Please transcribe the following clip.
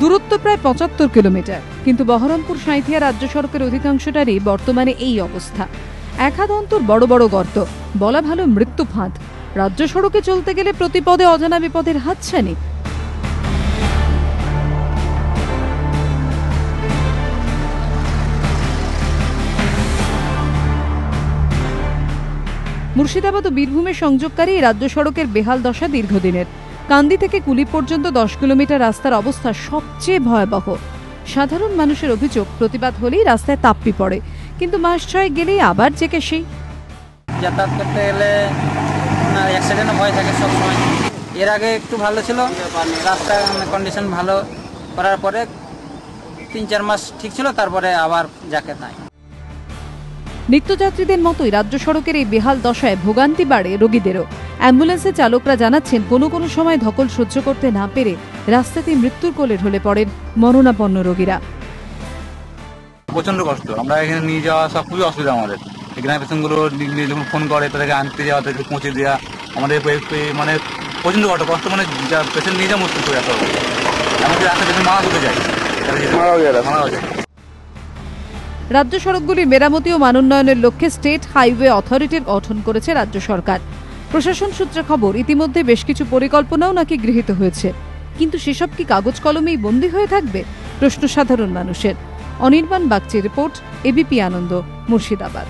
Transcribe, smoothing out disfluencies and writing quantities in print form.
দূরত্ব প্রায় ৭৫ কিলোমিটার, কিন্তু বহরমপুর সাঁইথিয়া রাজ্য সড়কের অধিকাংশটারই বর্তমানে এই অবস্থা। এক হাত অন্তর বড় বড় গর্ত, বলা ভালো মৃত্যু ফাঁদ। রাজ্য সড়কে চলতে গেলে প্রতি পদে অজানা বিপদের হাতছানি। মুর্শিদাবাদ ও বীরভূমের সংযোগকারী রাজ্য সড়কের বেহাল দশা দীর্ঘদিনের। কান্দি থেকে কুলি পর্যন্ত ১০ কিলোমিটার রাস্তার অবস্থা সবচেয়ে ভয়াবহ। সাধারণ মানুষের অভিযোগ, প্রতিবাদ হলেই রাস্তায় তাপ্পি পড়ে, কিন্তু মাস ৬ গেলেই আবার জেকে সেই। যাতায়াত করতে গেলে অ্যাক্সিডেন্ট ভয় থাকে সবসময়। এর আগে একটু ভালো ছিল, রাস্তার কন্ডিশন ভালো করার পরে ৩-৪ মাস ঠিক ছিল, তারপরে আবার যাকে তাই। নিত্যযাত্রীদের মতোই রাজ্য সড়কের এই বেহাল দশায় ভোগান্তি বাড়ে রোগীদেরও। অ্যাম্বুলেন্সের চালকরা জানাচ্ছেন, কোনো কোনো সময় ধকল সহ্য করতে না পেরে রাস্তাতেই মৃত্যুর কোলে ঢলে পড়েন মরণাপন্ন রোগীরা। প্রচন্ড কষ্ট, আমরা এখানে নিয়ে যাওয়া সব খুবই অসুবিধা আমাদের। এখানে পেশেন্টগুলো যখন ফোন করে তাদেরকে আনতে যাওয়া, তাদেরকে পৌঁছে দেওয়া, আমাদের মানে প্রচন্ড কষ্ট, মানে পেশেন্ট নিয়ে যাওয়া মুশকিল করে আসতে হবে। এমনকি রাস্তা পেশেন্ট মারা যেতে যায়, মারা যায়। রাজ্য সড়কগুলির মেরামতি ও মানোন্নয়নের লক্ষ্যে স্টেট হাইওয়ে অথরিটির গঠন করেছে রাজ্য সরকার। প্রশাসন সূত্রে খবর, ইতিমধ্যে বেশ কিছু পরিকল্পনাও নাকি গৃহীত হয়েছে। কিন্তু সেসব কি কাগজ কলমেই বন্দী হয়ে থাকবে? প্রশ্ন সাধারণ মানুষের। অনির্বাণ বাগচির রিপোর্ট, এবিপি আনন্দ, মুর্শিদাবাদ।